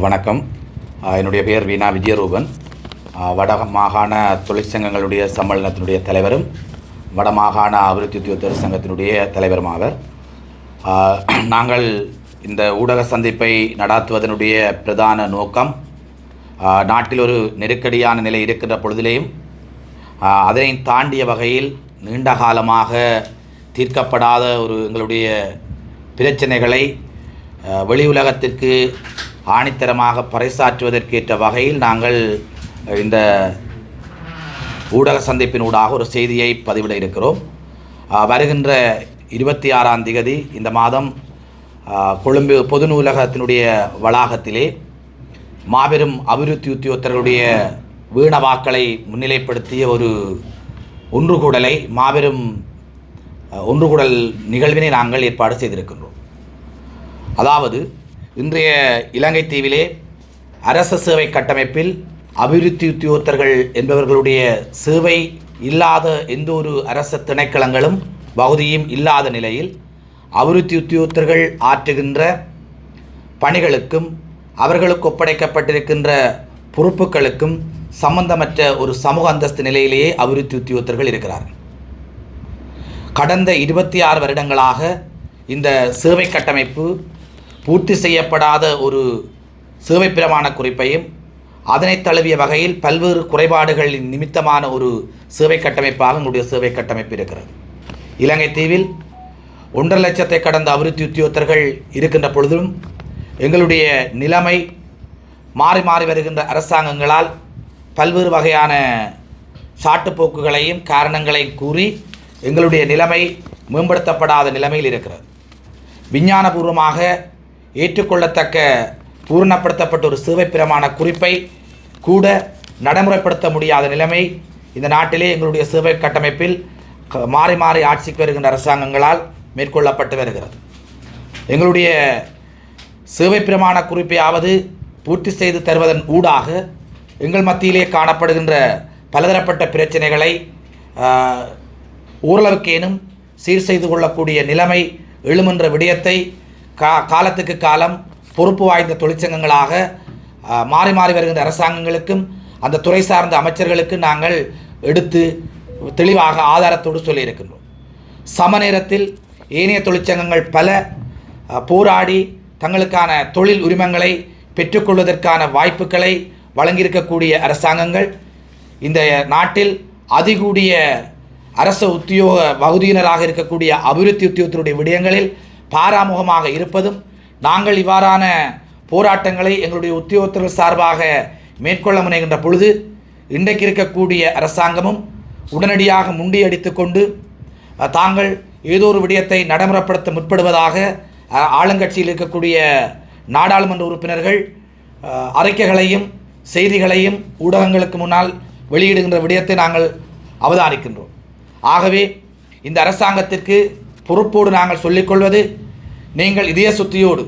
வணக்கம். என்னுடைய பெயர் வீணா விஜயரூபன். வட மாகாண தொழிற்சங்கங்களுடைய சம்மேளனத்தினுடைய தலைவரும் வடமாகாண அபிவிருத்தி உத்தியோகத்தர் சங்கத்தினுடைய தலைவரும் ஆவர். நாங்கள் இந்த ஊடக சந்திப்பை நடாத்துவதனுடைய பிரதான நோக்கம், நாட்டில் ஒரு நெருக்கடியான நிலை இருக்கின்ற பொழுதிலேயும் அதனை தாண்டிய வகையில் நீண்ட காலமாக தீர்க்கப்படாத எங்களுடைய பிரச்சனைகளை வெளி உலகத்திற்கு ஆணித்தரமாக பறைசாற்றுவதற்கேற்ற வகையில் நாங்கள் இந்த ஊடக சந்திப்பினூடாக ஒரு செய்தியை பதிவிட இருக்கிறோம். வருகின்ற 26ஆம் தேதி இந்த மாதம் கொழும்பு பொது நூலகத்தினுடைய வளாகத்திலே மாபெரும் அபிவிருத்தி உத்தியோகத்தர்களுடைய வீணவாக்களை முன்னிலைப்படுத்திய ஒரு ஒன்றுகூடலை மாபெரும் ஒன்றுகூடல் நிகழ்வினை நாங்கள் ஏற்பாடு செய்திருக்கின்றோம். அதாவது, இன்றைய இலங்கை தீவிலே அரச சேவை கட்டமைப்பில் அபிவிருத்தி உத்தியோகத்தர்கள் என்பவர்களுடைய சேவை இல்லாத எந்த ஒரு அரச திணைக்களங்களும் பகுதியும் இல்லாத நிலையில் அபிவிருத்தி உத்தியோகத்தர்கள் ஆற்றுகின்ற பணிகளுக்கும் அவர்களுக்கு ஒப்படைக்கப்பட்டிருக்கின்ற பொறுப்புகளுக்கும் சம்பந்தமற்ற ஒரு சமூக அந்தஸ்து நிலையிலேயே அபிவிருத்தி உத்தியோகத்தர்கள் இருக்கிறார்கள். கடந்த 26 வருடங்களாக இந்த சேவை கட்டமைப்பு பூர்த்தி செய்யப்படாத ஒரு சேவை பிரமாண குறிப்பையும் அதனை தழுவிய வகையில் பல்வேறு குறைபாடுகளின் நிமித்தமான ஒரு சேவை கட்டமைப்பாக எங்களுடைய சேவை கட்டமைப்பு இருக்கிறது. இலங்கை தீவில் 1.5 லட்சத்தை கடந்த அபிவிருத்தி உத்தியோகத்தர்கள் இருக்கின்ற பொழுதும் எங்களுடைய நிலைமை மாறி மாறி வருகின்ற அரசாங்கங்களால் பல்வேறு வகையான சாட்டுப்போக்குகளையும் காரணங்களையும் கூறி எங்களுடைய நிலைமை மேம்படுத்தப்படாத நிலைமையில் இருக்கிறது. விஞ்ஞானபூர்வமாக ஏற்றுக்கொள்ளத்தக்க பூரணப்படுத்தப்பட்ட ஒரு சேவை பிரமாண குறிப்பை கூட நடைமுறைப்படுத்த முடியாத நிலைமை இந்த நாட்டிலே எங்களுடைய சேவை கட்டமைப்பில் மாறி மாறி ஆட்சிக்கு வருகின்ற அரசாங்கங்களால் மேற்கொள்ளப்பட்டு வருகிறது. எங்களுடைய சேவை பிரமாண குறிப்பையாவது பூர்த்தி செய்து தருவதன் ஊடாக எங்கள் மத்தியிலே காணப்படுகின்ற பலதரப்பட்ட பிரச்சனைகளை ஓரளவுக்கேனும் சீர் செய்து கொள்ளக்கூடிய நிலைமை எழுமென்ற விடயத்தை காலத்துக்கு காலம் பொறுப்பு வாய்ந்த தொழிற்சங்கங்களாக மாறி மாறி வருகின்ற அரசாங்கங்களுக்கும் அந்த துறை சார்ந்த அமைச்சர்களுக்கு நாங்கள் எடுத்து தெளிவாக ஆதாரத்தோடு சொல்லியிருக்கின்றோம். சம நேரத்தில் ஏனைய தொழிற்சங்கங்கள் பல போராடி தங்களுக்கான தொழில் உரிமங்களை பெற்றுக்கொள்வதற்கான வாய்ப்புகளை வழங்கியிருக்கக்கூடிய அரசாங்கங்கள் இந்த நாட்டில் அதிகூடிய அரச உத்தியோக பகுதியினராக இருக்கக்கூடிய அபிவிருத்தி உத்தியோகத்தினுடைய விடயங்களில் பாராமுகமாக இருப்பதும், நாங்கள் இவ்வாறான போராட்டங்களை எங்களுடைய உத்தியோகத்தர்கள் சார்பாக மேற்கொள்ள முனைகின்ற பொழுது இன்றைக்கு இருக்கக்கூடிய அரசாங்கமும் உடனடியாக முண்டியடித்து கொண்டு தாங்கள் ஏதோ ஒரு விடயத்தை நடைமுறைப்படுத்த முற்படுவதாக ஆளுங்கட்சியில் இருக்கக்கூடிய நாடாளுமன்ற உறுப்பினர்கள் அறிக்கைகளையும் செய்திகளையும் ஊடகங்களுக்கு முன்னால் வெளியிடுகின்ற விடயத்தை நாங்கள் அவதானிக்கின்றோம். ஆகவே இந்த அரசாங்கத்திற்கு பொறுப்போடு நாங்கள் சொல்லிக்கொள்வது, நீங்கள் இதய சுத்தியோடு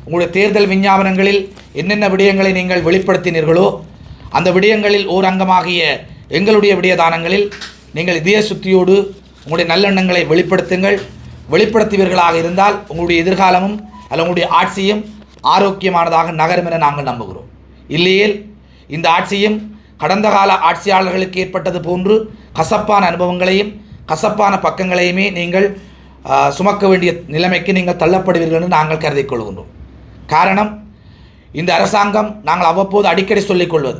உங்களுடைய தேர்தல் விஞ்ஞாபனங்களில் என்னென்ன விடயங்களை நீங்கள் வெளிப்படுத்தினீர்களோ அந்த விடயங்களில் ஓர் அங்கமாகிய எங்களுடைய விடயதானங்களில் நீங்கள் இதய சுத்தியோடு உங்களுடைய நல்லெண்ணங்களை வெளிப்படுத்துங்கள். வெளிப்படுத்துவீர்களாக இருந்தால் உங்களுடைய எதிர்காலமும் அல்ல உங்களுடைய ஆட்சியும் ஆரோக்கியமானதாக நகரும் என நாங்கள் நம்புகிறோம். இல்லையேல் இந்த ஆட்சியும் கடந்த கால ஆட்சியாளர்களுக்கு ஏற்பட்டது போன்று கசப்பான அனுபவங்களையும் கசப்பான பக்கங்களையுமே நீங்கள் சுமக்க வேண்டிய நிலைமைக்கு நீங்கள் தள்ளப்படுவீர்கள் என்று நாங்கள் கருதி கொள்கின்றோம். காரணம், இந்த அரசாங்கம் நாங்கள் அவ்வப்போது அடிக்கடி சொல்லிக்கொள்வது,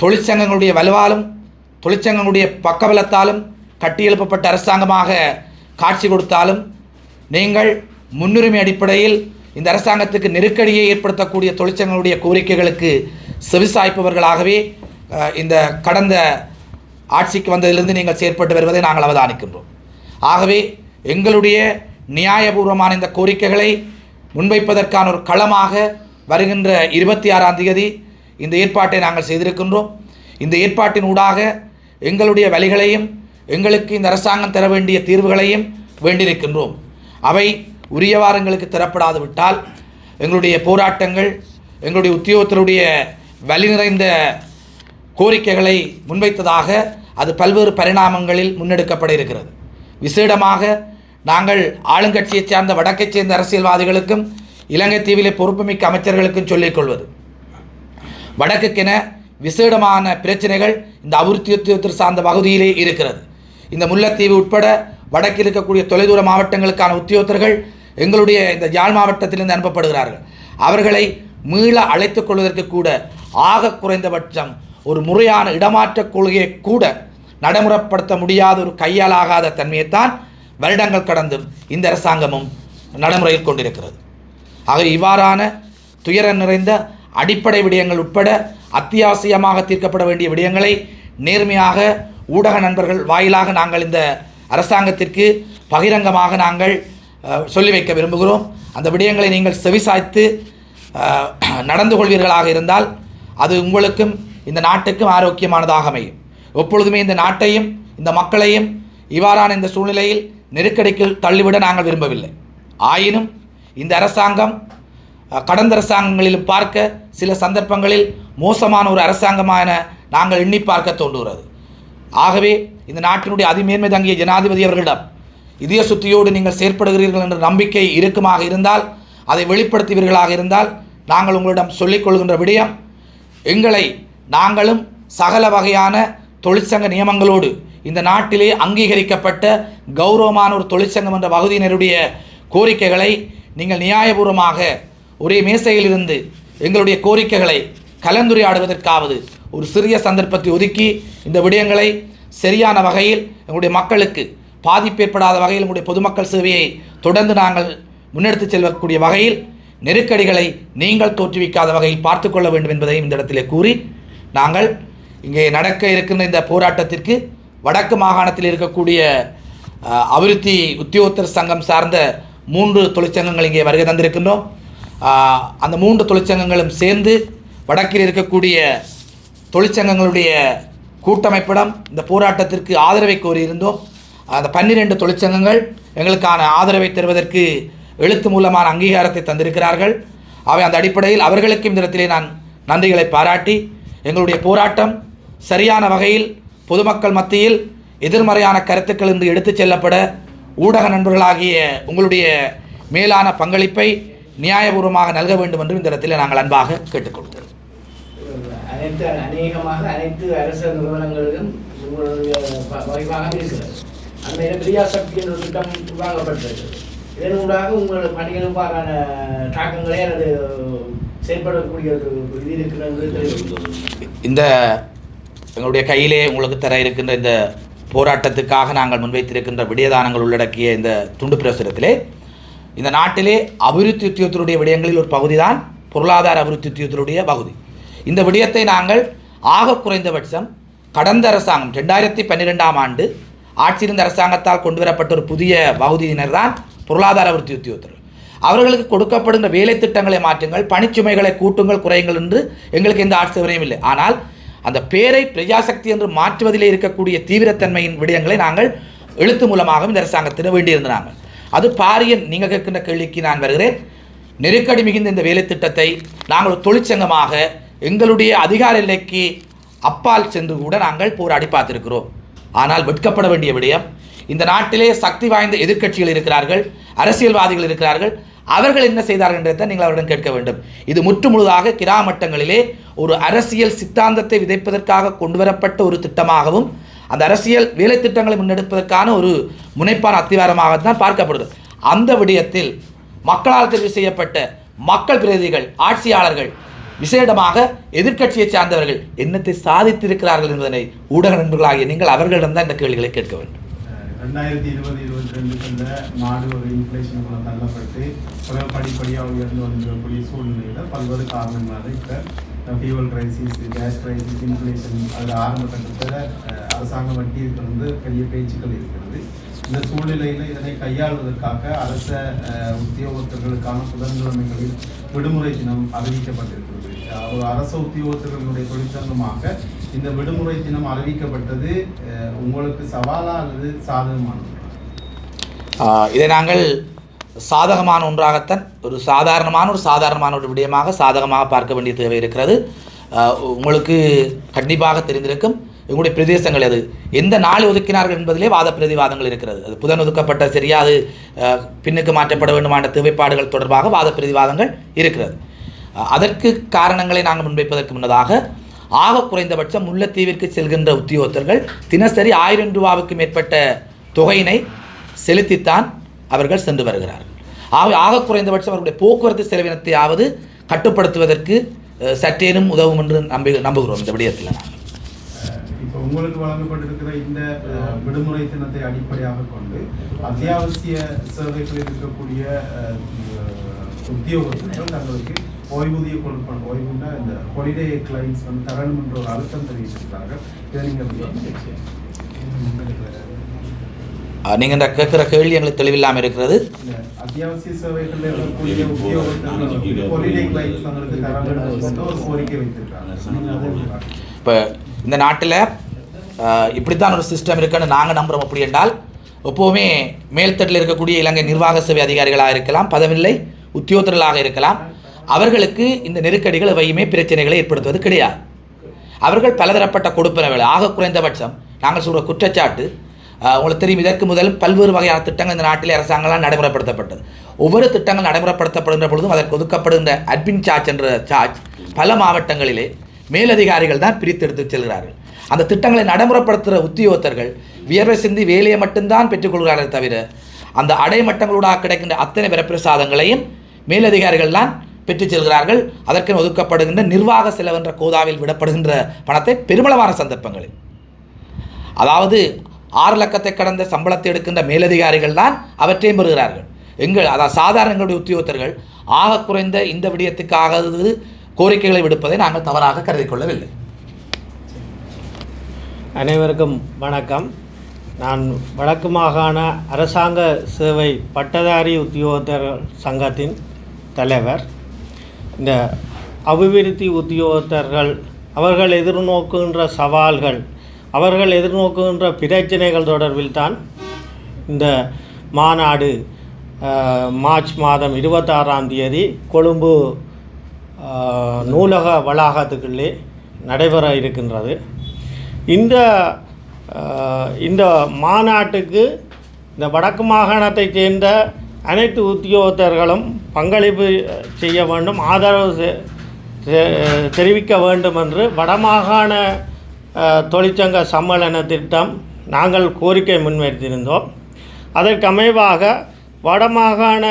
தொழிற்சங்கங்களுடைய வலுவாலும் தொழிற்சங்கங்களுடைய பக்கபலத்தாலும் கட்டியெழுப்பப்பட்ட அரசாங்கமாக காட்சி கொடுத்தாலும் நீங்கள் முன்னுரிமை அடிப்படையில் இந்த அரசாங்கத்துக்கு நெருக்கடியை ஏற்படுத்தக்கூடிய தொழிற்சங்கங்களுடைய கோரிக்கைகளுக்கு செவிசாய்ப்பவர்களாகவே இந்த கடந்த ஆட்சிக்கு வந்ததிலிருந்து நீங்கள் செயற்பட்டு வருவதை நாங்கள் அவதானிக்கின்றோம். ஆகவே எங்களுடைய நியாயபூர்வமான இந்த கோரிக்கைகளை முன்வைப்பதற்கான ஒரு களமாக வருகின்ற 26ஆம் தேதி இந்த ஏற்பாட்டை நாங்கள் செய்திருக்கின்றோம். இந்த ஏற்பாட்டின் ஊடாக எங்களுடைய வழிகளையும் எங்களுக்கு இந்த அரசாங்கம் தர வேண்டிய தீர்வுகளையும் வேண்டியிருக்கின்றோம். அவை உரியவாறு எங்களுக்கு தரப்படாது விட்டால் எங்களுடைய போராட்டங்கள், எங்களுடைய உத்தியோகத்தருடைய வலி நிறைந்த கோரிக்கைகளை முன்வைத்ததாக அது பல்வேறு பரிணாமங்களில் முன்னெடுக்கப்பட இருக்கிறது. விசேடமாக நாங்கள் ஆளுங்கட்சியைச் சார்ந்த வடக்கைச் சேர்ந்த அரசியல்வாதிகளுக்கும் இலங்கை தீவிலே பொறுப்புமிக்க அமைச்சர்களுக்கும் சொல்லிக்கொள்வது, வடக்குக்கென விசேடமான பிரச்சனைகள் இந்த அபிவிருத்தி உத்தியோகத்தர் சார்ந்த பகுதியிலே இருக்கிறது. இந்த முல்லைத்தீவு உட்பட வடக்கில் இருக்கக்கூடிய தொலைதூர மாவட்டங்களுக்கான உத்தியோகத்தர்கள் எங்களுடைய இந்த யாழ் மாவட்டத்திலிருந்து அனுப்பப்படுகிறார்கள். அவர்களை மீள அழைத்துக் கொள்வதற்கு கூட ஆக குறைந்தபட்சம் ஒரு முறையான இடமாற்ற கொள்கையை கூட நடைமுறைப்படுத்த முடியாத ஒரு கையாலாகாத தன்மையைத்தான் வருடங்கள் கடந்தும் இந்த அரசாங்கமும் நடைமுறையில் கொண்டிருக்கிறது. ஆக இவ்வாறான துயரம் நிறைந்த அடிப்படை விடயங்கள் உட்பட அத்தியாவசியமாக தீர்க்கப்பட வேண்டிய விடயங்களை நேர்மையாக ஊடக நண்பர்கள் வாயிலாக நாங்கள் இந்த அரசாங்கத்திற்கு பகிரங்கமாக நாங்கள் சொல்லி வைக்க விரும்புகிறோம். அந்த விடயங்களை நீங்கள் செவிசாய்த்து நடந்து கொள்வீர்களாக இருந்தால் அது உங்களுக்கும் இந்த நாட்டுக்கும் ஆரோக்கியமானதாக அமையும். எப்பொழுதுமே இந்த நாட்டையும் இந்த மக்களையும் இவ்வாறான இந்த சூழ்நிலையில் நெருக்கடிக்கு தள்ளிவிட நாங்கள் விரும்பவில்லை. ஆயினும் இந்த அரசாங்கம் கடந்த அரசாங்கங்களிலும் பார்க்க சில சந்தர்ப்பங்களில் மோசமான ஒரு அரசாங்கமான நாங்கள் எண்ணி பார்க்க தோன்றுகிறது. ஆகவே இந்த நாட்டினுடைய அதிமேன்மை தங்கிய ஜனாதிபதி அவர்களிடம் இதய சுத்தியோடு நீங்கள் செயற்படுகிறீர்கள் என்ற நம்பிக்கை இருக்குமாக இருந்தால், அதை வெளிப்படுத்துவீர்களாக இருந்தால், நாங்கள் உங்களிடம் சொல்லிக்கொள்கின்ற விடயம், எங்களை நாங்களும் சகல வகையான தொழிற்சங்க நியமங்களோடு இந்த நாட்டிலே அங்கீகரிக்கப்பட்ட கௌரவமான ஒரு தொழிற்சங்கம் என்ற பகுதியினருடைய கோரிக்கைகளை நீங்கள் நியாயபூர்வமாக ஒரே மேசையிலிருந்து எங்களுடைய கோரிக்கைகளை கலந்துரையாடுவதற்காவது ஒரு சிறிய சந்தர்ப்பத்தை ஒதுக்கி இந்த விடயங்களை சரியான வகையில் எங்களுடைய மக்களுக்கு பாதிப்பு ஏற்படாத வகையில் எங்களுடைய பொதுமக்கள் சேவையை தொடர்ந்து நாங்கள் முன்னெடுத்து செல்லக்கூடிய வகையில் நெருக்கடிகளை நீங்கள் தோற்றுவிக்காத வகையில் பார்த்து கொள்ள வேண்டும் என்பதையும் இந்த இடத்திலே கூறி, நாங்கள் இங்கே நடக்க இருக்கின்ற இந்த போராட்டத்திற்கு வடக்கு மாகாணத்தில் இருக்கக்கூடிய அபிவிருத்தி உத்தியோகத்தர் சங்கம் சார்ந்த 3 தொழிற்சங்கங்கள் இங்கே வருகை தந்திருக்கின்றோம். அந்த 3 தொழிற்சங்கங்களும் சேர்ந்து வடக்கில் இருக்கக்கூடிய தொழிற்சங்கங்களுடைய கூட்டமைப்பிடம் இந்த போராட்டத்திற்கு ஆதரவை கோரியிருந்தோம். அந்த 12 தொழிற்சங்கங்கள் எங்களுக்கான ஆதரவை தருவதற்கு எழுத்து மூலமான அங்கீகாரத்தை தந்திருக்கிறார்கள். அவை அந்த அடிப்படையில் அவர்களுக்கு இந்த இடத்திலே நான் நன்றிகளை பாராட்டி, எங்களுடைய போராட்டம் சரியான வகையில் பொதுமக்கள் மத்தியில் எதிர்மறையான கருத்துக்கள் என்று எடுத்துச் செல்லப்பட ஊடக நண்பர்களாகிய உங்களுடைய மேலான பங்களிப்பை நியாயபூர்வமாக நல்க வேண்டும் என்று இந்த இடத்தில் நாங்கள் அன்பாக கேட்டுக்கொள்கிறோம். அனைத்து அரசு நிறுவனங்களிலும் அந்த பிரியாசக்தி என்ற திட்டம் உருவாக்கப்பட்டிருக்கிறது. இதனூடாக உங்கள் பணிகளுக்கான தாக்கங்களே அது செயல்படக்கூடிய ஒரு இது இருக்கிறது. இந்த எங்களுடைய கையிலே உங்களுக்கு தர இருக்கின்ற இந்த போராட்டத்துக்காக நாங்கள் முன்வைத்திருக்கின்ற விடயதானங்கள் உள்ளடக்கிய இந்த துண்டு பிரசுரத்திலே இந்த நாட்டிலே அபிவிருத்தி உத்தியோகத்தினுடைய விடயங்களில் ஒரு பகுதி தான் பொருளாதார அபிவிருத்தி உத்தியோகத்தினுடைய பகுதி. இந்த விடயத்தை நாங்கள் ஆக குறைந்தபட்சம் கடந்த அரசாங்கம் 2012ஆம் ஆண்டு ஆட்சியிருந்த அரசாங்கத்தால் கொண்டு வரப்பட்ட ஒரு புதிய பகுதியினர் தான் பொருளாதார அபிவிருத்தி உத்தியோகத்தர்கள். அவர்களுக்கு கொடுக்கப்படுகின்ற வேலை திட்டங்களை மாற்றுங்கள், பணிச்சுமைகளை கூட்டுங்கள், குறையுங்கள் என்று எங்களுக்கு எந்த ஆட்சேபனையும் இல்லை. ஆனால் அந்த பேரை பிரஜாசக்தி என்று மாற்றுவதிலே இருக்கக்கூடிய தீவிரத்தன்மையின் விடயங்களை நாங்கள் எழுத்து மூலமாக இந்த அரசாங்கத்தில் வேண்டியிருந்தாங்க. அது பாரிய நீங்கள் கேட்கின்ற கேள்விக்கு நான் வருகிறேன். நெருக்கடி மிகுந்த இந்த வேலை திட்டத்தை நாங்கள் தொழிற்சங்கமாக எங்களுடைய அதிகார எல்லைக்கு அப்பால் சென்று கூட நாங்கள் போராடி பார்த்திருக்கிறோம். ஆனால் வெட்கப்பட வேண்டிய விடயம், இந்த நாட்டிலே சக்தி வாய்ந்த எதிர்க்கட்சிகள் இருக்கிறார்கள், அரசியல்வாதிகள் இருக்கிறார்கள். அவர்கள் என்ன செய்தார்கள் என்றதை நீங்கள் அவரிடம் கேட்க வேண்டும். இது முற்றுமுழுதாக கிராமட்டங்களிலே ஒரு அரசியல் சித்தாந்தத்தை விதைப்பதற்காக கொண்டு வரப்பட்ட ஒரு திட்டமாகவும் அந்த அரசியல் வேலை திட்டங்களை முன்னெடுப்பதற்கான ஒரு முனைப்பான அத்திவாரமாகத்தான் பார்க்கப்படுது. அந்த விடயத்தில் மக்களால் தெரிவு செய்யப்பட்ட மக்கள் பிரதிநிதிகள், ஆட்சியாளர்கள், விசேடமாக எதிர்க்கட்சியை சார்ந்தவர்கள் என்னத்தை சாதித்திருக்கிறார்கள் என்பதனை ஊடக நண்பர்களாகிய நீங்கள் அவர்களிடம் தான் இந்த கேள்விகளை கேட்க வேண்டும். 2020-22 நாடு ஒரு இன்ஃப்ளேஷனுக்குள்ள தள்ளப்பட்டு படிப்படியாக உயர்ந்து வந்திருக்கக்கூடிய சூழ்நிலையில் பல்வேறு காரணங்களாக இப்போ fuel crisis, gas crisis, inflation அதில் ஆரம்ப கட்டத்தில் அரசாங்க வட்டிக்கு வந்து பெரிய பேச்சுக்கள் இருக்கிறது. இந்த சூழ்நிலையில் இதனை கையாளுவதற்காக அரச உத்தியோகத்தர்களுக்கான புதன்கிழமைகளில் விடுமுறை தினம் அறிவிக்கப்பட்டிருக்கிறது. ஒரு அரச உத்தியோகத்தர்களுடைய தொழிற்சங்கமாக இந்த விடுமுறை தினம் அறிவிக்கப்பட்டது உங்களுக்கு சவாலா அல்லது சாதகமானது? இதை நாங்கள் சாதகமான ஒன்றாகத்தான் ஒரு சாதாரணமான ஒரு விடயமாக சாதகமாக பார்க்க வேண்டிய தேவை இருக்கிறது. உங்களுக்கு கண்டிப்பாக தெரிந்திருக்கும், எங்களுடைய பிரதேசங்கள் அது எந்த நாள் ஒதுக்கினார்கள் என்பதிலே வாத பிரதிவாதங்கள் இருக்கிறது. அது புதன் ஒதுக்கப்பட்ட சரியா அது பின்னுக்கு மாற்றப்பட வேண்டுமான தேவைப்பாடுகள் தொடர்பாக வாத பிரதிவாதங்கள் இருக்கிறது. அதற்கு காரணங்களை நாங்கள் முன்வைப்பதற்கு முன்னதாக ஆக குறைந்தபட்சம் முல்லைத்தீவிற்கு செல்கின்ற உத்தியோகத்தர்கள் தினசரி 1000 ரூபாவுக்கு மேற்பட்ட தொகையினை செலுத்தித்தான் அவர்கள் சென்று வருகிறார்கள். ஆக குறைந்தபட்சம் அவர்களுடைய போக்குவரத்து செலவினத்தையாவது கட்டுப்படுத்துவதற்கு சற்றேனும் உதவும் என்று நம்புகிறோம். இந்த விடயத்தில் இப்போ உங்களுக்கு வழங்கப்பட்டிருக்கிற இந்த விடுமுறை தினத்தை அடிப்படையாக கொண்டு அத்தியாவசிய சேவைகளில் இருக்கக்கூடிய உத்தியோகத்தர்கள் தங்களுக்கு ஓய்வூதிய கொடுக்கணும், ஓய்வுன்னா இந்த ஹாலிடே கிளைம்ஸ் தரணும் என்ற ஒரு அழுத்தம் தெரிவிச்சிருக்காங்க. இதை நீங்கள் இந்த கேட்குற கேள்வி எங்களுக்கு தெளிவில்லாமல் இருக்கிறது. அத்தியாவசிய சேவைகளில் இருக்கக்கூடிய உத்தியோகத்தர்கள் ஹாலிடே கிளைம்ஸ் தங்களுக்கு தரணும் ஒரு கோரிக்கை வைத்திருக்காங்க. இப்போ இந்த நாட்டில் இப்படித்தான் ஒரு சிஸ்டம் இருக்குன்னு நாங்கள் நம்புகிறோம். அப்படி என்றால் எப்போவுமே மேல்தட்டில் இருக்கக்கூடிய இலங்கை நிர்வாக சேவை அதிகாரிகளாக இருக்கலாம், பதவில்லை உத்தியோகத்தர்களாக இருக்கலாம், அவர்களுக்கு இந்த நெருக்கடிகள் எவையுமே பிரச்சனைகளை ஏற்படுத்துவது கிடையாது. அவர்கள் பலதரப்பட்ட கொடுப்பனவுகளை ஆக குறைந்தபட்சம் நாங்கள் சொல்கிற குற்றச்சாட்டு உங்களுக்கு தெரியும். இதற்கு முதல் பல்வேறு வகையான திட்டங்கள் இந்த நாட்டில் அரசாங்கங்களால் நடைமுறைப்படுத்தப்பட்டது. ஒவ்வொரு திட்டங்கள் நடைமுறைப்படுத்தப்படுகின்ற பொழுதும் அதற்கு ஒதுக்கப்படுகின்ற அட்மின் சார்ஜ் என்ற சார்ஜ் பல மாவட்டங்களிலே மேலதிகாரிகள் தான் பிரித்தெடுத்து செல்கிறார்கள். அந்த திட்டங்களை நடைமுறைப்படுத்துகிற உத்தியோகத்தர்கள் வியர்வை சிந்தி வேலையை மட்டும்தான் பெற்றுக்கொள்கிறார்கள் தவிர அந்த அடைமட்டங்களூடாக கிடைக்கின்ற அத்தனை வரப்பிரசாதங்களையும் மேலதிகாரிகள் தான் பெற்றுச் செல்கிறார்கள். அதற்கு ஒதுக்கப்படுகின்ற நிர்வாக செலவென்ற கோதாவில் விடப்படுகின்ற பணத்தை பெருமளவான சந்தர்ப்பங்களில், அதாவது 6 லட்சத்தை கடந்த சம்பளத்தை எடுக்கின்ற மேலதிகாரிகள் தான் அவற்றையும் பெறுகிறார்கள். அதாவது சாதாரண எங்களுடைய உத்தியோகத்தர்கள் ஆக குறைந்த இந்த விடயத்துக்காக கோரிக்கைகளை விடுப்பதை நாங்கள் தவறாக கருதி கொள்ளவில்லை. அனைவருக்கும் வணக்கம். நான் வடக்கு மாகாண அரசாங்க சேவை பட்டதாரி உத்தியோகத்தர்கள் சங்கத்தின் தலைவர். இந்த அபிவிருத்தி உத்தியோகத்தர்கள் அவர்கள் எதிர்நோக்குகின்ற சவால்கள், அவர்கள் எதிர்நோக்குகின்ற பிரச்சனைகள் தொடர்பில் தான் இந்த மாநாடு மார்ச் மாதம் 26ஆம் தேதி கொழும்பு நூலக வளாகத்துக்குள்ளே நடைபெற இருக்கின்றது. இந்த மாநாட்டுக்கு இந்த வடக்கு மாகாணத்தைச் சேர்ந்த அனைத்து உத்தியோகத்தர்களும் பங்களிப்பு செய்ய வேண்டும், ஆதரவு தெரிவிக்க வேண்டும் என்று வடமாகாண தொழிற்சங்க சம்மேளன திட்டம் நாங்கள் கோரிக்கை முன்வைத்திருந்தோம். அதற்கு அமைவாக வடமாகாண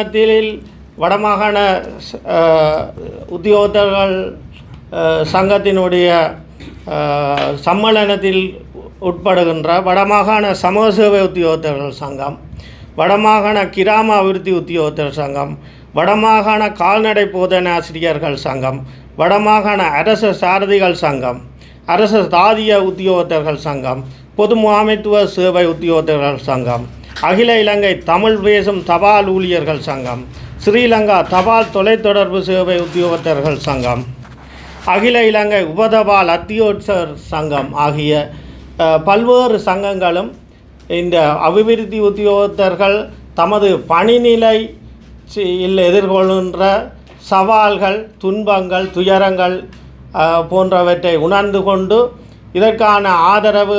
உத்தியோகத்தர்கள் சங்கத்தினுடைய சம்மேளனத்தில் உட்படுகின்ற வடமாகாண சமூக சேவை உத்தியோகத்தர்கள் சங்கம், வடமாகாண கிராம அபிவிருத்தி உத்தியோகத்தர் சங்கம், வடமாகாண கால்நடை போதனை ஆசிரியர்கள் சங்கம், வடமாகாண அரசு சாரதிகள் சங்கம், அரசு தாதிய உத்தியோகத்தர்கள் சங்கம், பொது முகாமைத்துவ சேவை உத்தியோகத்தர்கள் சங்கம், அகில இலங்கை தமிழ் பேசும் தபால் ஊழியர்கள் சங்கம், ஸ்ரீலங்கா தபால் தொலைத்தொடர்பு சேவை உத்தியோகத்தர்கள் சங்கம், அகில இலங்கை உபதபால் அத்தியோட்சர் சங்கம் ஆகிய பல்வேறு சங்கங்களும் இந்த அபிவிருத்தி உத்தியோகத்தர்கள் தமது பணிநிலையில் எதிர்கொள்கின்ற சவால்கள், துன்பங்கள், துயரங்கள் போன்றவற்றை உணர்ந்து கொண்டு இதற்கான ஆதரவு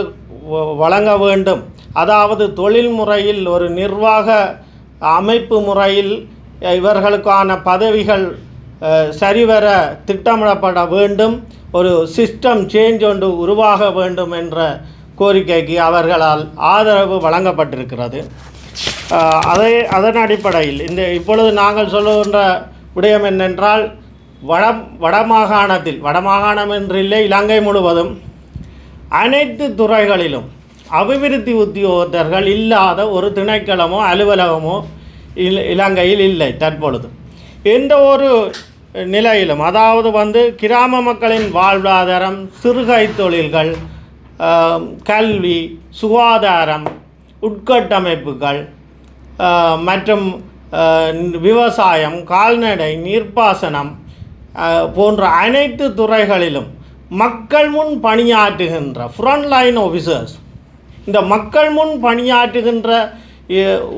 வழங்க வேண்டும். அதாவது தொழில் முறையில் ஒரு நிர்வாக அமைப்பு முறையில் இவர்களுக்கான பதவிகள் சரிவர திட்டமிடப்பட வேண்டும், ஒரு சிஸ்டம் சேஞ்ச் ஒன்று உருவாக வேண்டும் என்ற கோரிக்கைக்கு அவர்களால் ஆதரவு வழங்கப்பட்டிருக்கிறது. அதன் அடிப்படையில் இப்பொழுது நாங்கள் சொல்லுகின்ற விடயம் என்னென்றால், வடமாகாணம் என்றில்லை, இலங்கை முழுவதும் அனைத்து துறைகளிலும் அபிவிருத்தி உத்தியோகத்தர்கள் இல்லாத ஒரு திணைக்களமோ அலுவலகமோ இலங்கையில் இல்லை. தற்பொழுது எந்த ஒரு நிலையிலும், அதாவது கிராம மக்களின் வாழ்வாதாரம், சிறுகை தொழில்கள், கல்வி, சுகாதாரம், உட்கட்டமைப்புகள் மற்றும் விவசாயம், கால்நடை, நீர்ப்பாசனம் போன்ற அனைத்து துறைகளிலும் மக்கள் முன் பணியாற்றுகின்ற ஃப்ரண்ட் லைன் ஆஃபீஸர்ஸ், இந்த மக்கள் முன் பணியாற்றுகின்ற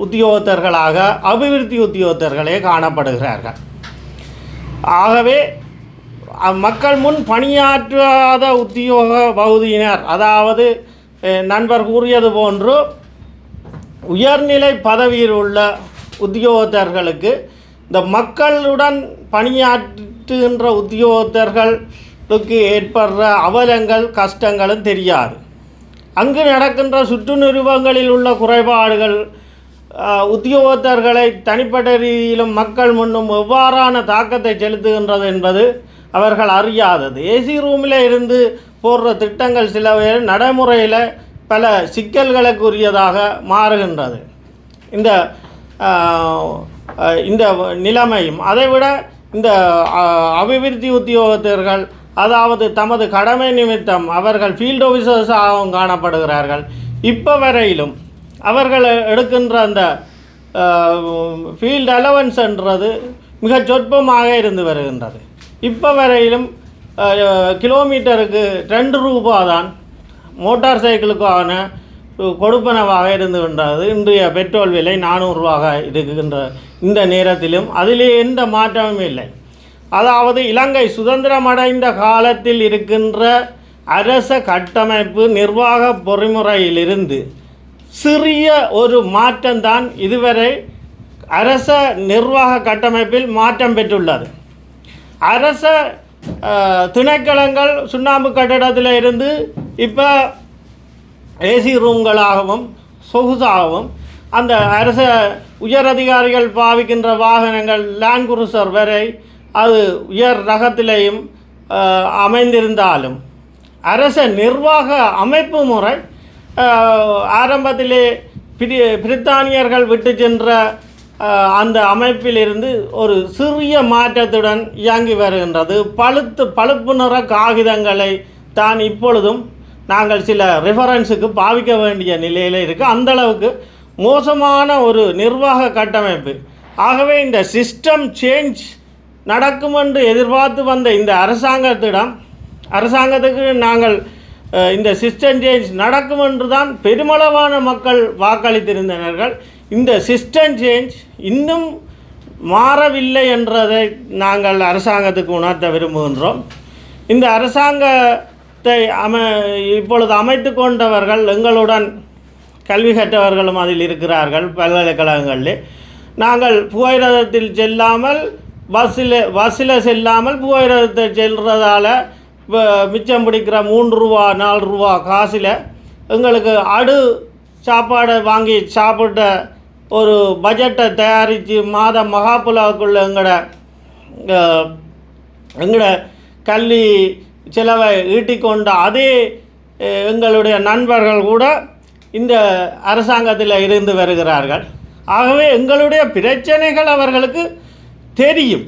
உத்தியோகத்தர்களாக அபிவிருத்தி உத்தியோகத்தர்களே காணப்படுகிறார்கள். ஆகவே மக்கள் முன் பணியாற்றாத உத்தியோக பகுதியினர், அதாவது நண்பர் கூறியது போன்று உயர்நிலை பதவியில் உள்ள உத்தியோகத்தர்களுக்கு இந்த மக்களுடன் பணியாற்ற பணியாற்றுகின்ற உத்தியோகத்தர்களுக்கு ஏற்படுற அவலங்கள் கஷ்டங்களும் தெரியாது. அங்கு நடக்கின்ற சுற்று நிறுவனங்களில் உள்ள குறைபாடுகள் உத்தியோகத்தர்களை தனிப்பட்ட ரீதியிலும் மக்கள் முன்னும் எவ்வாறான தாக்கத்தை செலுத்துகின்றது என்பது அவர்கள் அறியாதது. ஏசி ரூமில் இருந்து போடுற திட்டங்கள் சில நடைமுறையில் பல சிக்கல்களுக்குரியதாக மாறுகின்றது. இந்த நிலைமையும் அதைவிட இந்த அபிவிருத்தி உத்தியோகத்தர்கள் அதாவது தமது கடமை நிமித்தம் அவர்கள் ஃபீல்டு ஆஃபீஸர்ஸாகவும் காணப்படுகிறார்கள். இப்போ வரையிலும் அவர்கள் எடுக்கின்ற அந்த ஃபீல்டு அலவன்ஸ்ன்றது மிக சொற்பமாக இருந்து வருகின்றது. இப்போ வரையிலும் கிலோமீட்டருக்கு 2 ரூபா தான் மோட்டார் சைக்கிளுக்கான கொடுப்பனவாக இருந்துகின்றது. இன்றைய பெட்ரோல் விலை 400 ரூபாக இருக்கின்ற இந்த நேரத்திலும் அதிலே எந்த மாற்றமும் இல்லை. அதாவது இலங்கை சுதந்திரமடைந்த காலத்தில் இருக்கின்ற அரச கட்டமைப்பு நிர்வாக பொறிமுறையிலிருந்து சிறிய ஒரு மாற்றம்தான் இதுவரை அரச நிர்வாக கட்டமைப்பில் மாற்றம் பெற்றுள்ளது. அரச திணைக்களங்கள் சுண்ணாம்பு கட்டடத்தில் இருந்து இப்போ ஏசி ரூம்களாகவும் சொகுசாகவும் அந்த அரச உயரதிகாரிகள் பாவிக்கின்ற வாகனங்கள் லேண்ட் குரூசர் வரை அது உயர் ரகத்திலேயும் அமைந்திருந்தாலும் அரச நிர்வாக அமைப்பு முறை ஆரம்பத்திலே பிரித்தானியர்கள் விட்டு சென்ற அந்த அமைப்பிலிருந்து ஒரு சிறிய மாற்றத்துடன் இயங்கி வருகின்றது. பழுப்பு நிற காகிதங்களை தான் இப்பொழுதும் நாங்கள் சில ரெஃபரன்ஸுக்கு பாவிக்க வேண்டிய நிலையில் இருக்குது. அந்தளவுக்கு மோசமான ஒரு நிர்வாக கட்டமைப்பு. ஆகவே இந்த சிஸ்டம் சேஞ்ச் நடக்கும் என்று எதிர்பார்த்து வந்த இந்த அரசாங்கத்துக்கு நாங்கள் இந்த சிஸ்டம் சேஞ்ச் நடக்கும் என்று தான் பெருமளவான மக்கள் வாக்களித்திருந்தனர்கள். இந்த சிஸ்டம் சேஞ்ச் இன்னும் மாறவில்லை என்றதை நாங்கள் அரசாங்கத்துக்கு உணர்த்த விரும்புகின்றோம். இந்த அரசாங்கத்தை இப்பொழுது அமைத்து கொண்டவர்கள் எங்களுடன் கல்வி கற்றவர்களும் அதில் இருக்கிறார்கள். பல்கலைக்கழகங்களில் நாங்கள் புகையிரதத்தில் செல்லாமல் பஸ்ஸில் செல்லாமல் புகையிரதத்தில் செல்றதால மிச்சம் பிடிக்கிற 3 ரூபா 4 ரூபா காசில் எங்களுக்கு சாப்பாடை வாங்கி சாப்பிட்ட ஒரு பட்ஜெட்டை தயாரித்து மாதம் மகாபுலாவுக்குள்ள எங்களோட கல்வி செலவை ஈட்டிக்கொண்ட அதே எங்களுடைய நண்பர்கள் கூட இந்த அரசாங்கத்தில் இருந்து வருகிறார்கள். ஆகவே எங்களுடைய பிரச்சனைகள் அவர்களுக்கு தெரியும்.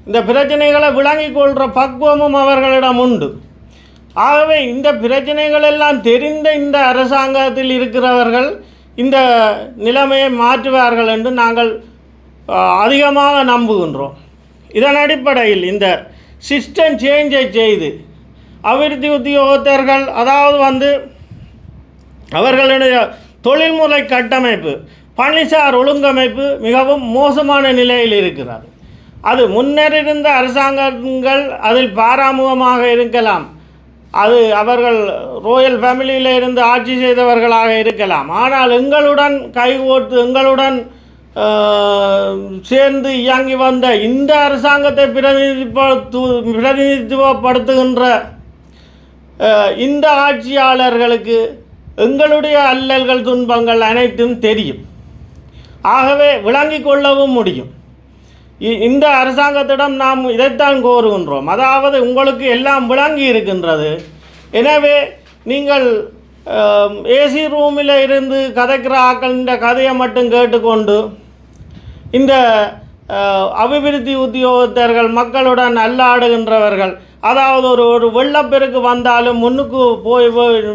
இந்த பிரச்சனைகளை விளங்கிக் கொள்கிற பக்குவமும் அவர்களிடம் உண்டு. ஆகவே இந்த பிரச்சனைகள் எல்லாம் தெரிந்த இந்த அரசாங்கத்தில் இருக்கிறவர்கள் இந்த நிலைமையை மாற்றுவார்கள் என்று நாங்கள் அதிகமாக நம்புகின்றோம். இதன் அடிப்படையில் இந்த சிஸ்டம் சேஞ்சை செய்து அபிவிருத்தி உத்தியோகத்தர்கள் அதாவது அவர்களுடைய தொழில்முறை கட்டமைப்பு பணிசார் ஒழுங்கமைப்பு மிகவும் மோசமான நிலையில் இருக்கிறது. அது முன்னர் இருந்த அரசாங்கங்கள் அதில் பாராமுகமாக இருக்கலாம். அது அவர்கள் ரோயல் ஃபேமிலியில் இருந்து ஆட்சி செய்தவர்களாக இருக்கலாம். ஆனால் எங்களுடன் கைகோர்த்து எங்களுடன் சேர்ந்து இயங்கி வந்த இந்த அரசாங்கத்தை பிரதிநிதித்துவப்படுத்துகின்ற இந்த ஆட்சியாளர்களுக்கு எங்களுடைய அல்லல்கள் துன்பங்கள் அனைத்தும் தெரியும். ஆகவே விளங்கிக் கொள்ளவும் முடியும். இந்த அரசாங்கத்திடம் நாம் இதைத்தான் கோருகின்றோம். அதாவது உங்களுக்கு எல்லாம் விளங்கி இருக்கின்றது. எனவே நீங்கள் ஏசி ரூமில் இருந்து கதைக்கிற ஆக்களின் கதையை மட்டும் கேட்டுக்கொண்டு இந்த அபிவிருத்தி உத்தியோகத்தர்கள் மக்களுடன் அல்லாடுகின்றவர்கள், அதாவது ஒரு வெள்ளப்பெருக்கு வந்தாலும் முன்னுக்கு போய்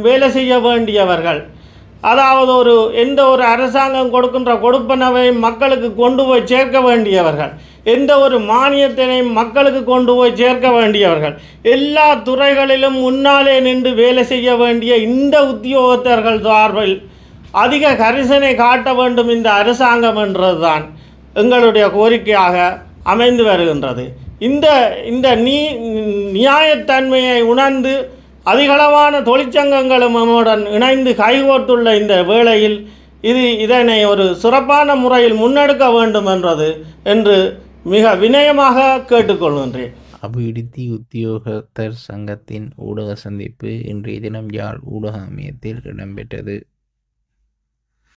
வேலை செய்ய வேண்டியவர்கள், அதாவது எந்த ஒரு அரசாங்கம் கொடுக்கின்ற கொடுப்பனவை மக்களுக்கு கொண்டு போய் சேர்க்க வேண்டியவர்கள், எந்த ஒரு மானியத்தினையும் மக்களுக்கு கொண்டு போய் சேர்க்க வேண்டியவர்கள், எல்லா துறைகளிலும் முன்னாலே நின்று வேலை செய்ய வேண்டிய இந்த உத்தியோகத்தர்கள் சார்பில் அதிக கரிசனை காட்ட வேண்டும் இந்த அரசாங்கம் என்றதுதான் எங்களுடைய கோரிக்கையாக அமைந்து வருகின்றது. இந்த நியாயத்தன்மையை உணர்ந்து அதிகளவான தொழிற்சங்கங்களும் நம்முடன் இணைந்து கைகோர்த்துள்ள இந்த வேளையில் இதனை ஒரு சிறப்பான முறையில் முன்னெடுக்க வேண்டும் என்று மிக வினயமாக கேட்டுக்கொள்கின்றேன். அபிவிருத்தி உத்தியோகத்தர் சங்கத்தின் ஊடக சந்திப்பு இன்றைய தினம் யாழ் ஊடக அமையத்தில் இடம்பெற்றது.